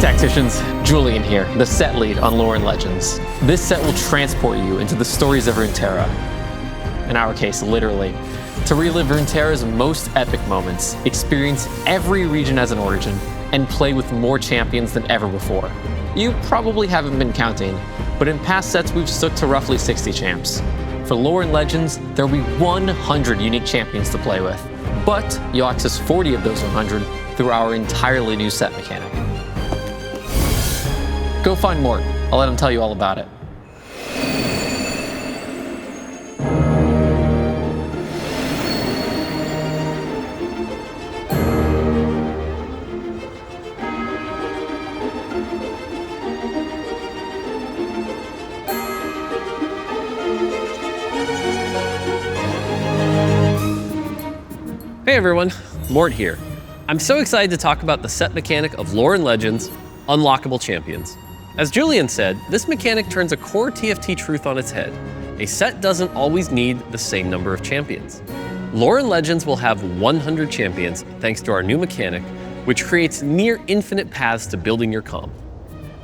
Tacticians, Julian here, the set lead on Lore and Legends. This set will transport you into the stories of Runeterra. In our case, literally. To relive Runeterra's most epic moments, experience every region as an origin, and play with more champions than ever before. You probably haven't been counting, but in past sets we've stuck to roughly 60 champs. For Lore and Legends, there will be 100 unique champions to play with, but you'll access 40 of those 100 through our entirely new set mechanic. Go find Mort. I'll let him tell you all about it. Hey everyone, Mort here. I'm so excited to talk about the set mechanic of Lore and Legends, Unlockable Champions. As Julian said, this mechanic turns a core TFT truth on its head. A set doesn't always need the same number of champions. Lore and Legends will have 100 champions thanks to our new mechanic, which creates near infinite paths to building your comp.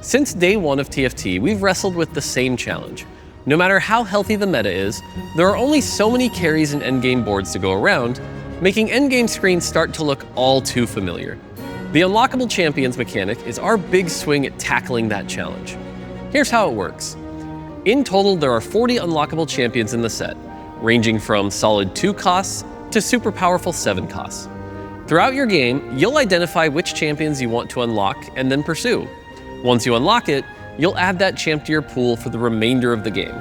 Since day one of TFT, we've wrestled with the same challenge. No matter how healthy the meta is, there are only so many carries and endgame boards to go around, making endgame screens start to look all too familiar. The Unlockable Champions mechanic is our big swing at tackling that challenge. Here's how it works. In total, there are 40 unlockable champions in the set, ranging from solid 2 costs to super powerful 7 costs. Throughout your game, you'll identify which champions you want to unlock and then pursue. Once you unlock it, you'll add that champ to your pool for the remainder of the game.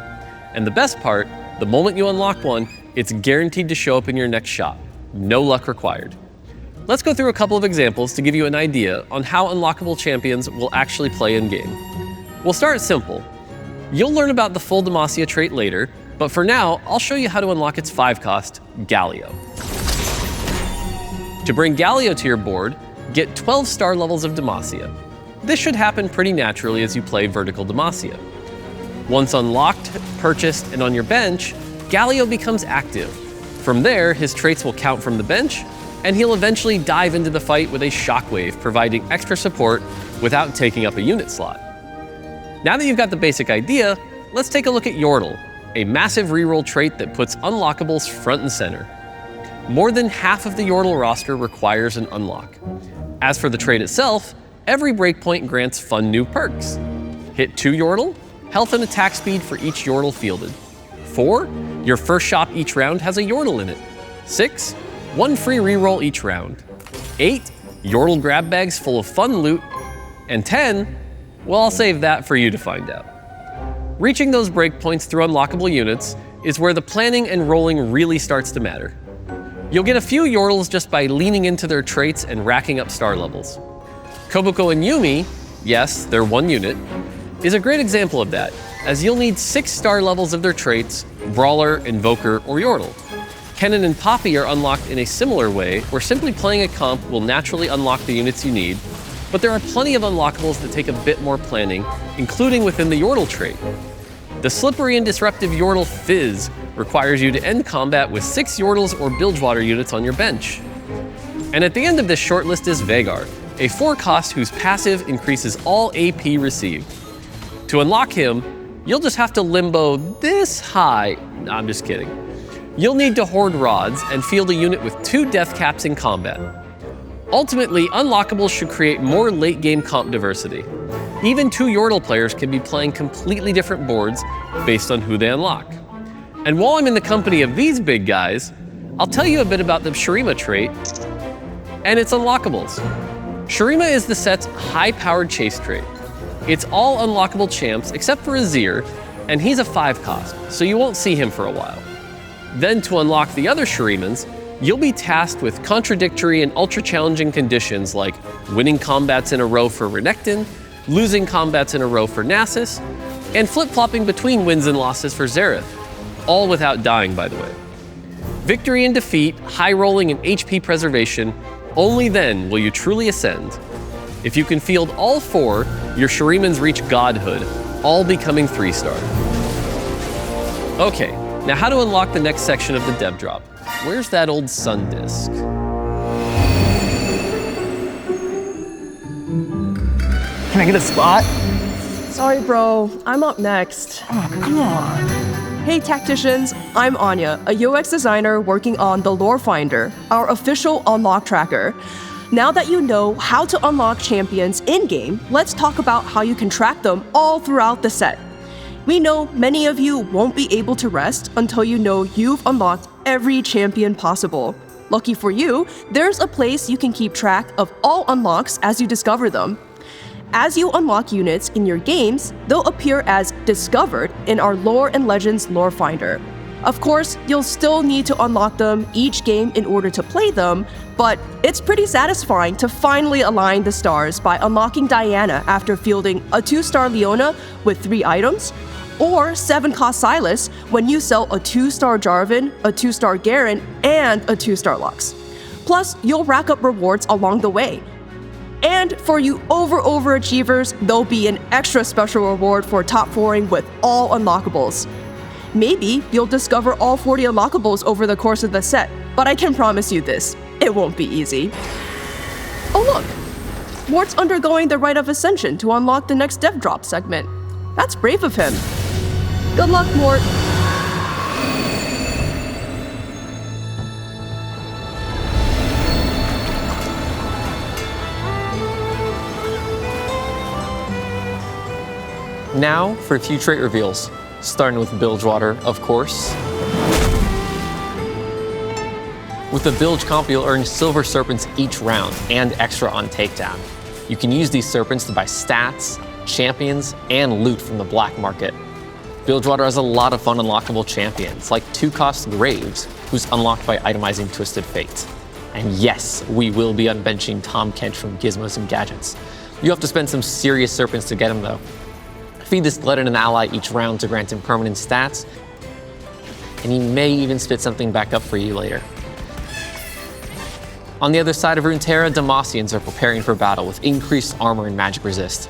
And the best part, the moment you unlock one, it's guaranteed to show up in your next shop. No luck required. Let's go through a couple of examples to give you an idea on how unlockable champions will actually play in-game. We'll start simple. You'll learn about the full Demacia trait later, but for now, I'll show you how to unlock its 5 cost, Galio. To bring Galio to your board, get 12 star levels of Demacia. This should happen pretty naturally as you play Vertical Demacia. Once unlocked, purchased, and on your bench, Galio becomes active. From there, his traits will count from the bench, and he'll eventually dive into the fight with a Shockwave, providing extra support without taking up a unit slot. Now that you've got the basic idea, let's take a look at Yordle, a massive reroll trait that puts unlockables front and center. More than half of the Yordle roster requires an unlock. As for the trait itself, every breakpoint grants fun new perks. Hit 2 Yordle, health and attack speed for each Yordle fielded. 4, your first shop each round has a Yordle in it. 6, 1 free reroll each round. 8, Yordle grab bags full of fun loot. And 10, well, I'll save that for you to find out. Reaching those breakpoints through unlockable units is where the planning and rolling really starts to matter. You'll get a few Yordles just by leaning into their traits and racking up star levels. Kobuko and Yuumi, yes, they're 1 unit, is a great example of that, as you'll need 6 star levels of their traits, Brawler, Invoker, or Yordle. Kennen and Poppy are unlocked in a similar way, where simply playing a comp will naturally unlock the units you need, but there are plenty of unlockables that take a bit more planning, including within the Yordle trait. The slippery and disruptive Yordle Fizz requires you to end combat with 6 Yordles or Bilgewater units on your bench. And at the end of this short list is Veigar, a 4 cost whose passive increases all AP received. To unlock him, you'll just have to limbo this high. No, I'm just kidding. You'll need to hoard rods and field a unit with 2 death caps in combat. Ultimately, unlockables should create more late-game comp diversity. Even 2 Yordle players can be playing completely different boards based on who they unlock. And while I'm in the company of these big guys, I'll tell you a bit about the Shurima trait and its unlockables. Shurima is the set's high-powered chase trait. It's all unlockable champs except for Azir, and he's a 5 cost, so you won't see him for a while. Then to unlock the other Shurimans, you'll be tasked with contradictory and ultra-challenging conditions like winning combats in a row for Renekton, losing combats in a row for Nasus, and flip-flopping between wins and losses for Xerath, all without dying, by the way. Victory and defeat, high rolling and HP preservation, only then will you truly ascend. If you can field all 4, your Shurimans reach godhood, all becoming 3-star. Okay, now how to unlock the next section of the dev drop? Where's that old sun disk? Can I get a spot? Sorry, bro. I'm up next. Oh, come on. Hey, tacticians. I'm Anya, a UX designer working on the Lore Finder, our official unlock tracker. Now that you know how to unlock champions in-game, let's talk about how you can track them all throughout the set. We know many of you won't be able to rest until you know you've unlocked every champion possible. Lucky for you, there's a place you can keep track of all unlocks as you discover them. As you unlock units in your games, they'll appear as discovered in our Lore and Legends Lore Finder. Of course, you'll still need to unlock them each game in order to play them, but it's pretty satisfying to finally align the stars by unlocking Diana after fielding a 2-star Leona with 3 items, or 7-cost Silas when you sell a 2-star Jarvan, a 2-star Garen, and a 2-star Lux. Plus, you'll rack up rewards along the way. And for you overachievers, there'll be an extra special reward for top 4ing with all unlockables. Maybe you'll discover all 40 unlockables over the course of the set, but I can promise you this, it won't be easy. Oh look, Mort's undergoing the Rite of Ascension to unlock the next dev drop segment. That's brave of him. Good luck, Mort. Now for a few trait reveals, starting with Bilgewater, of course. With the Bilge comp, you'll earn Silver Serpents each round and extra on takedown. You can use these Serpents to buy stats, champions, and loot from the black market. Bilgewater has a lot of fun unlockable champions, like 2-cost Graves, who's unlocked by itemizing Twisted Fate. And yes, we will be unbenching Tom Kench from Gizmos and Gadgets. You have to spend some serious Serpents to get him though. Feed this Gledon an ally each round to grant him permanent stats, and he may even spit something back up for you later. On the other side of Runeterra, Demacians are preparing for battle with increased armor and magic resist.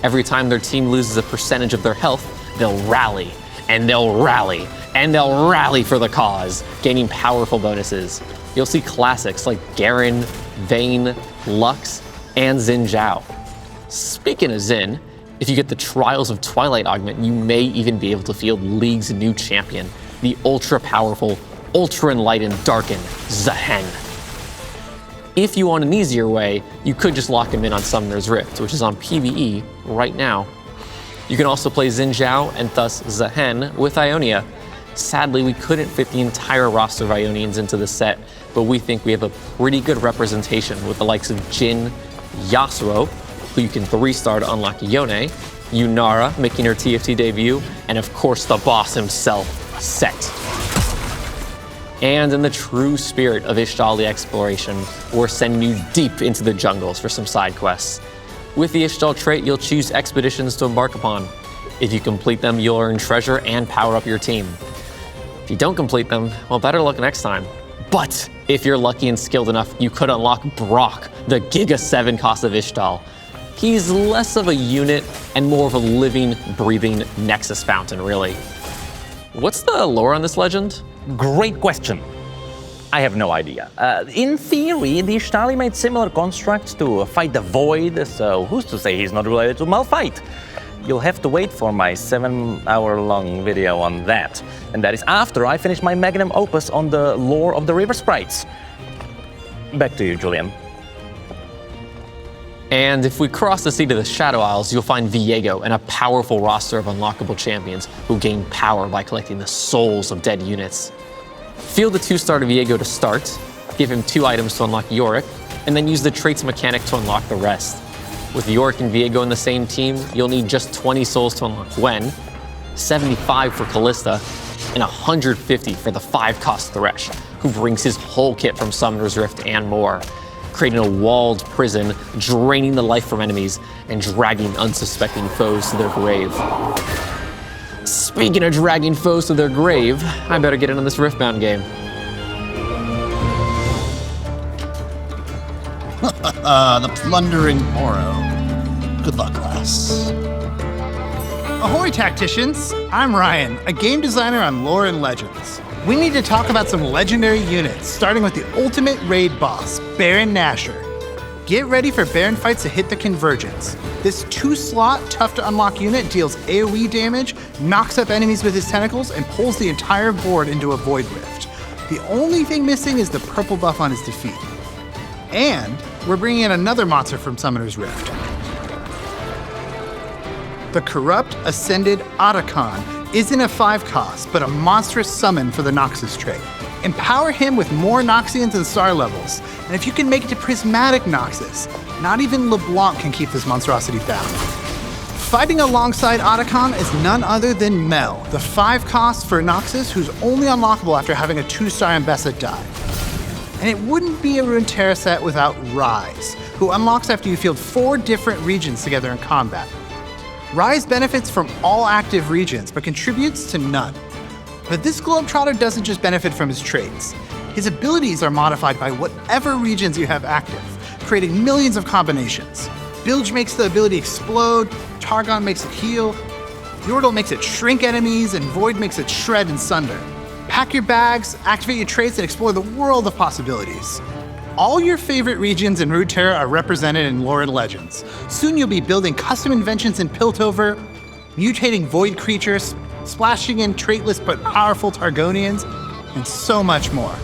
Every time their team loses a percentage of their health, they'll rally, and they'll rally, and they'll rally for the cause, gaining powerful bonuses. You'll see classics like Garen, Vayne, Lux, and Xin Zhao. Speaking of Xin, if you get the Trials of Twilight augment, you may even be able to field League's new champion, the ultra-powerful, ultra-enlightened Darkin Zheng. If you want an easier way, you could just lock him in on Summoner's Rift, which is on PvE right now. You can also play Xin Zhao and thus Zheng with Ionia. Sadly, we couldn't fit the entire roster of Ionians into the set, but we think we have a pretty good representation with the likes of Jin, Yasuo, who you can 3-star to unlock Yone, Yunara making her TFT debut, and of course the boss himself, Set. And in the true spirit of Ixtal exploration, we're sending you deep into the jungles for some side quests. With the Ixtal trait, you'll choose expeditions to embark upon. If you complete them, you'll earn treasure and power up your team. If you don't complete them, well, better luck next time. But if you're lucky and skilled enough, you could unlock Brock, the Giga 7 cost of Ixtal. He's less of a unit and more of a living, breathing Nexus fountain, really. What's the lore on this legend? Great question. I have no idea. In theory, the Ixtali made similar constructs to fight the Void, so who's to say he's not related to Malphite? You'll have to wait for my 7-hour-long video on that. And that is after I finish my magnum opus on the lore of the River Sprites. Back to you, Julian. And if we cross the sea to the Shadow Isles, you'll find Viego and a powerful roster of unlockable champions who gain power by collecting the souls of dead units. Field the 2-star to Viego to start, give him 2 items to unlock Yorick, and then use the traits mechanic to unlock the rest. With Yorick and Viego in the same team, you'll need just 20 souls to unlock Gwen, 75 for Callista, and 150 for the 5-cost Thresh, who brings his whole kit from Summoner's Rift and more, creating a walled prison, draining the life from enemies, and dragging unsuspecting foes to their grave. Speaking of dragging foes to their grave, I better get in on this Riftbound game. The plundering Oro. Good luck, lass. Ahoy, tacticians! I'm Ryan, a game designer on Lore and Legends. We need to talk about some legendary units, starting with the ultimate raid boss, Baron Nashor. Get ready for Baron fights to hit the convergence. This 2-slot, tough-to-unlock unit deals AoE damage, knocks up enemies with his tentacles, and pulls the entire board into a Void Rift. The only thing missing is the purple buff on his defeat. And we're bringing in another monster from Summoner's Rift. The Corrupt Ascended Otacon isn't a 5-cost, but a monstrous summon for the Noxus trait. Empower him with more Noxians and star levels, and if you can make it to Prismatic Noxus, not even LeBlanc can keep this monstrosity bound. Fighting alongside Otacon is none other than Mel, the 5-cost for Noxus who's only unlockable after having a 2-star Ambessa die. And it wouldn't be a Runeterra set without Rise, who unlocks after you field 4 different regions together in combat. Rise benefits from all active regions, but contributes to none. But this Globetrotter doesn't just benefit from his traits. His abilities are modified by whatever regions you have active, creating millions of combinations. Bilge makes the ability explode, Targon makes it heal, Yordle makes it shrink enemies, and Void makes it shred and sunder. Pack your bags, activate your traits, and explore the world of possibilities. All your favorite regions in Runeterra are represented in Lore and Legends. Soon you'll be building custom inventions in Piltover, mutating Void creatures, splashing in traitless but powerful Targonians, and so much more.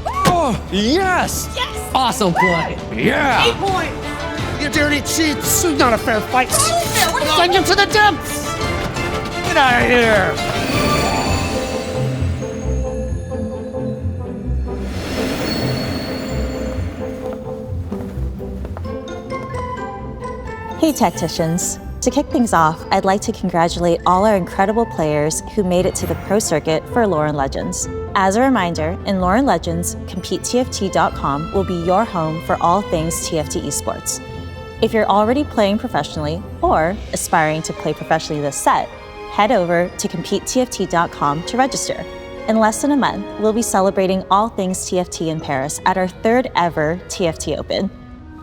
Oh, yes! Awesome play. Yeah! 8 points! You dirty cheats! It's not a fair fight! Send him to the depths! Get out of here! Hey Tacticians! To kick things off, I'd like to congratulate all our incredible players who made it to the pro circuit for Lore and Legends. As a reminder, in Lore and Legends, CompeteTFT.com will be your home for all things TFT esports. If you're already playing professionally or aspiring to play professionally this set, head over to CompeteTFT.com to register. In less than a month, we'll be celebrating all things TFT in Paris at our 3rd ever TFT Open.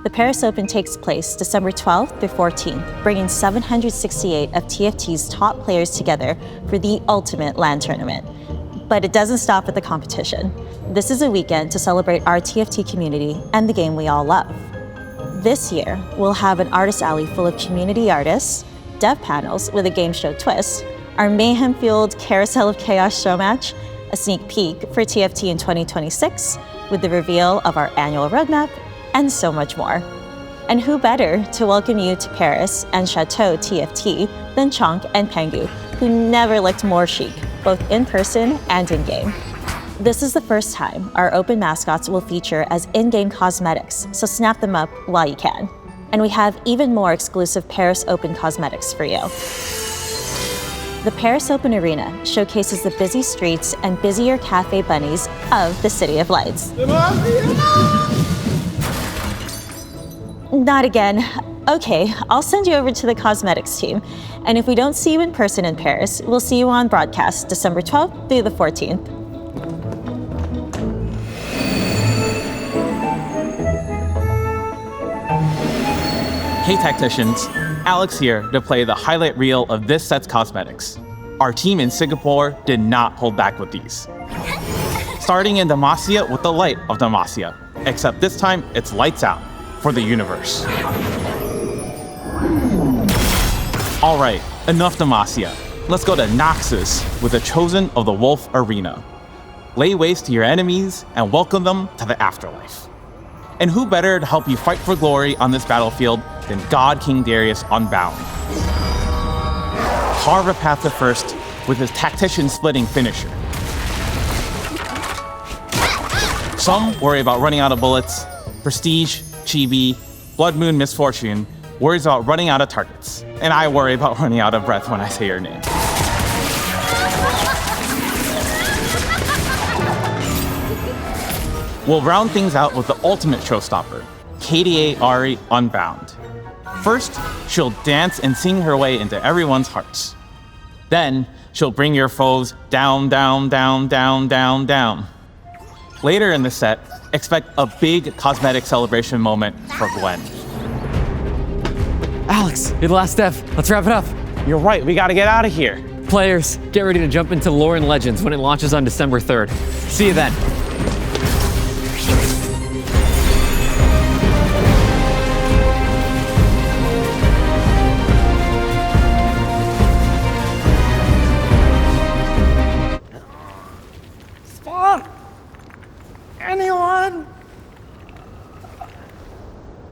The Paris Open takes place December 12th through 14th, bringing 768 of TFT's top players together for the ultimate LAN tournament. But it doesn't stop at the competition. This is a weekend to celebrate our TFT community and the game we all love. This year, we'll have an artist alley full of community artists, dev panels with a game show twist, our mayhem-fueled Carousel of Chaos show match, a sneak peek for TFT in 2026 with the reveal of our annual roadmap, and so much more. And who better to welcome you to Paris and Chateau TFT than Chonk and Pengu, who never looked more chic, both in person and in-game. This is the first time our open mascots will feature as in-game cosmetics, so snap them up while you can. And we have even more exclusive Paris Open cosmetics for you. The Paris Open Arena showcases the busy streets and busier cafe bunnies of the City of Lights. Not again. Okay, I'll send you over to the cosmetics team. And if we don't see you in person in Paris, we'll see you on broadcast December 12th through the 14th. Hey Tacticians, Alex here to play the highlight reel of this set's cosmetics. Our team in Singapore did not hold back with these. Starting in Demacia with the light of Demacia, except this time it's lights out for the universe. All right, enough Demacia. Let's go to Noxus with the Chosen of the Wolf Arena. Lay waste to your enemies and welcome them to the afterlife. And who better to help you fight for glory on this battlefield than God King Darius Unbound. Carve a path to first with his tactician splitting finisher. Some worry about running out of bullets. Prestige, Chibi, Blood Moon Misfortune worries about running out of targets. And I worry about running out of breath when I say your name. We'll round things out with the ultimate showstopper, KDA Ahri Unbound. First, she'll dance and sing her way into everyone's hearts. Then, she'll bring your foes down, down, down, down, down, down. Later in the set, expect a big cosmetic celebration moment for Gwen. Alex, you're the last step. Let's wrap it up. You're right, we gotta get out of here. Players, get ready to jump into Lore and Legends when it launches on December 3rd. See you then.